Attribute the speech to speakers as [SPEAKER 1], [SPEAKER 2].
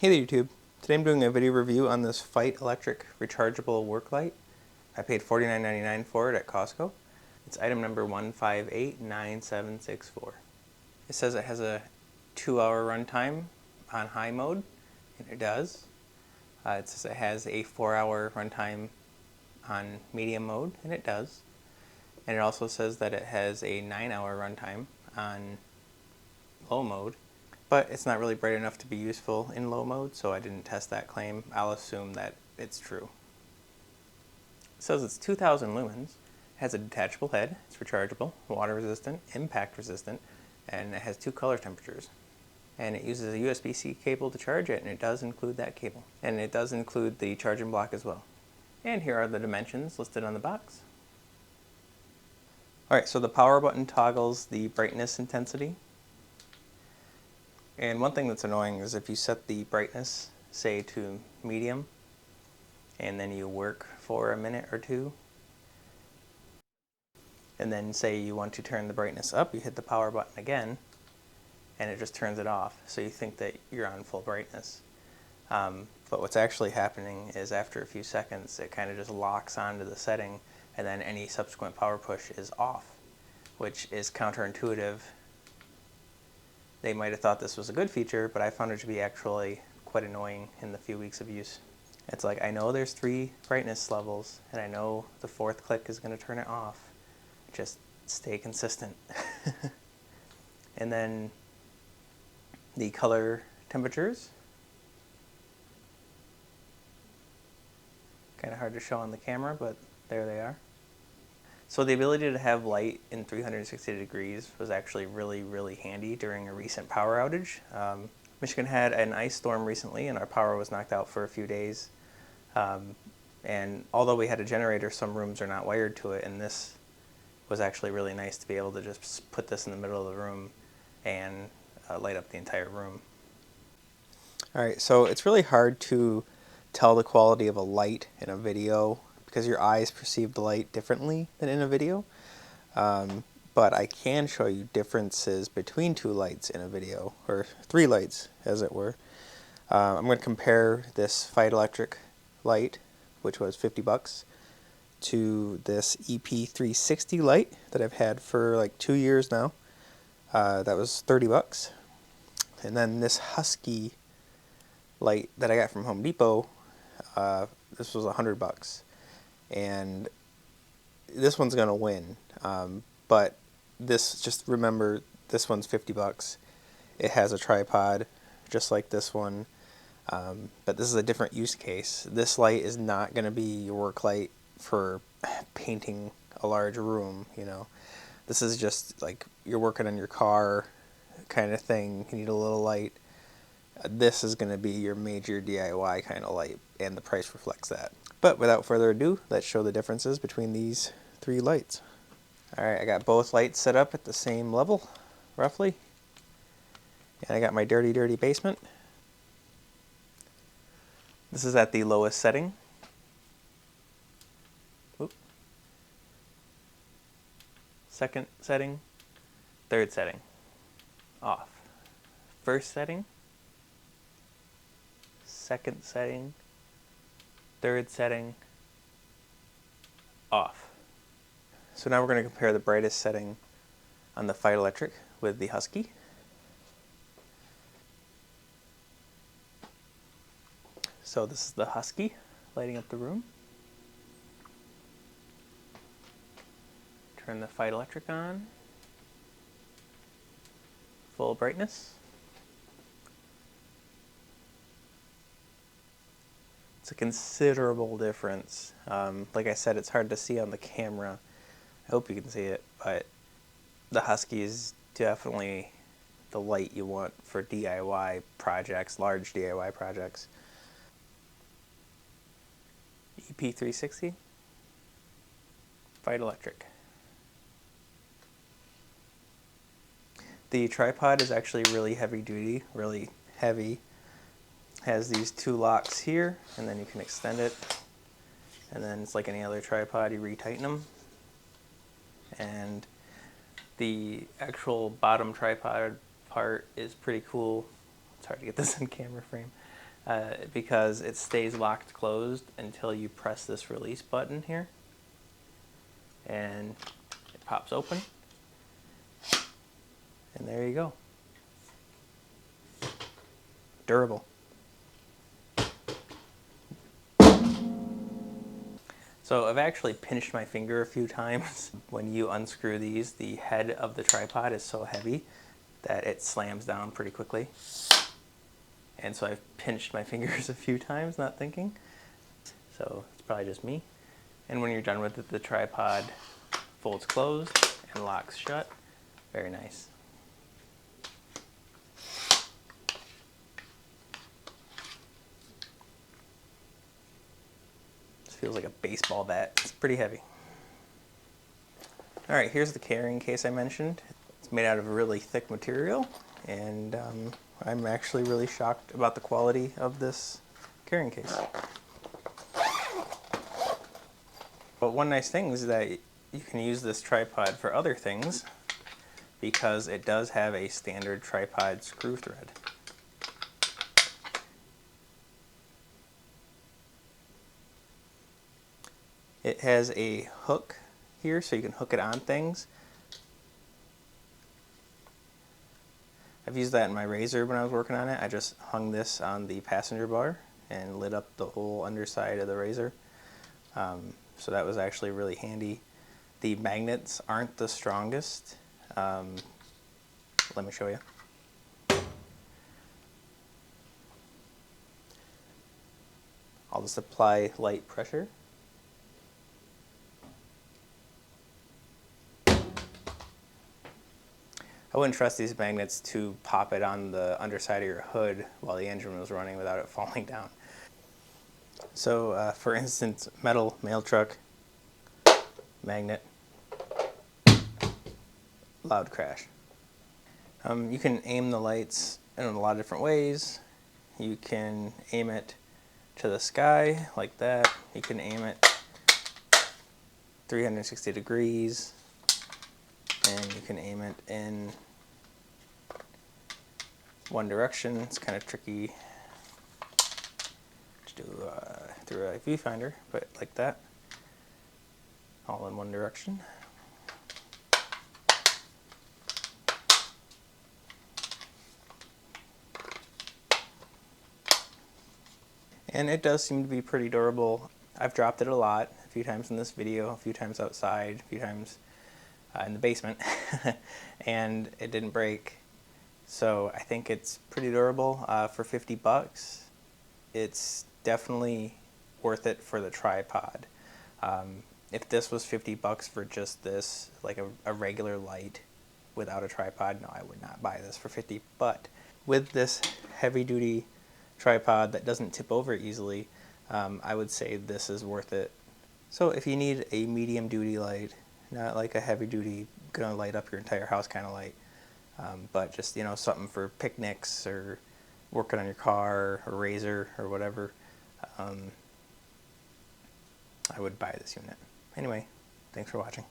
[SPEAKER 1] Hey there YouTube. Today I'm doing a video review on this Feit electric rechargeable work light. I paid $49.99 for it at Costco. It's item number 1589764. It says it has a 2-hour runtime on high mode, and it does. It says it has a 4-hour runtime on medium mode, and it does. And it also says that it has a 9-hour runtime on low mode. But it's not really bright enough to be useful in low mode, so I didn't test that claim. I'll assume that it's true. It says it's 2000 lumens, has a detachable head, it's rechargeable, water resistant, impact resistant, and it has 2 color temperatures. And it uses a USB-C cable to charge it, and it does include that cable. And it does include the charging block as well. And here are the dimensions listed on the box. Alright, so the power button toggles the brightness intensity. And one thing that's annoying is if you set the brightness, say, to medium, and then you work for a minute or two, and then say you want to turn the brightness up, you hit the power button again, and it just turns it off, so you think that you're on full brightness. But what's actually happening is after a few seconds, it kind of just locks onto the setting, and then any subsequent power push is off, which is counterintuitive. They might have thought this was a good feature, but I found it to be actually quite annoying in the few weeks of use. It's like, I know there's 3 brightness levels, and I know the 4th click is going to turn it off. Just stay consistent. And then the color temperatures. Kind of hard to show on the camera, but there they are. So the ability to have light in 360 degrees was actually really handy during a recent power outage. Michigan had an ice storm recently and our power was knocked out for a few days. And although we had a generator, some rooms are not wired to it, and this was actually really nice to be able to just put this in the middle of the room and light up the entire room. Alright, so it's really hard to tell the quality of a light in a video because your eyes perceive the light differently than in a video. But I can show you differences between 2 lights in a video, or 3 lights as it were. I'm going to compare this Feit electric light, which was $50, to this EP360 light that I've had for like 2 years now. That was $30. And then this Husky light that I got from Home Depot, this was $100. And this one's gonna win, but this, just remember, this one's $50. It has a tripod just like this one, but this is a different use case. This light is not gonna be your work light for painting a large room, you know. This is just like you're working on your car kind of thing, you need a little light. This is going to be your major DIY kind of light, and the price reflects that. But without further ado, let's show the differences between these 3 lights. Alright, I got both lights set up at the same level, roughly. And I got my dirty basement. This is at the lowest setting. Oop. Second setting, 3rd setting, off. 1st setting, 2nd setting, 3rd setting, off. So now we're going to compare the brightest setting on the Feit electric with the Husky. So this is the Husky lighting up the room. Turn the Feit electric on. Full brightness. It's a considerable difference. Like I said, it's hard to see on the camera. I hope you can see it, but the Husky is definitely the light you want for DIY projects, large DIY projects. EP360, Feit electric. The tripod is actually really heavy duty, really heavy. Has these 2 locks here, and then you can extend it, and then it's like any other tripod, you retighten them. And the actual bottom tripod part is pretty cool. It's hard to get this in camera frame. because it stays locked closed until you press this release button here, and it pops open, and there you go. Durable. So I've actually pinched my finger a few times. When you unscrew these, the head of the tripod is so heavy that it slams down pretty quickly. And so I've pinched my fingers a few times, not thinking. So it's probably just me. And when you're done with it, the tripod folds closed and locks shut. Very nice. This feels like a baseball bat. It's pretty heavy. All right, here's the carrying case I mentioned. It's made out of a really thick material, and I'm actually really shocked about the quality of this carrying case. But one nice thing is that you can use this tripod for other things because it does have a standard tripod screw thread. It has a hook here so you can hook it on things. I've used that in my razor when I was working on it. I just hung this on the passenger bar and lit up the whole underside of the razor. So that was actually really handy. The magnets aren't the strongest. Let me show you. I'll just apply light pressure. I wouldn't trust these magnets to pop it on the underside of your hood while the engine was running without it falling down. So for instance, metal mail truck, magnet, loud crash. You can aim the lights in a lot of different ways. You can aim it to the sky like that. You can aim it 360 degrees, and you can aim it in one direction. It's kind of tricky to do through a viewfinder, but like that, all in one direction. And it does seem to be pretty durable. I've dropped it a lot, a few times in this video, a few times outside, a few times in the basement, and it didn't break. So I think it's pretty durable for 50 bucks. It's definitely worth it for the tripod. If this was 50 bucks for just this, like a regular light without a tripod, no, I would not buy this for 50. But with this heavy duty tripod that doesn't tip over easily, I would say this is worth it. So if you need a medium duty light, not like a heavy duty, gonna light up your entire house kind of light, but just, you know, something for picnics or working on your car or razor or whatever, I would buy this unit. Anyway, thanks for watching.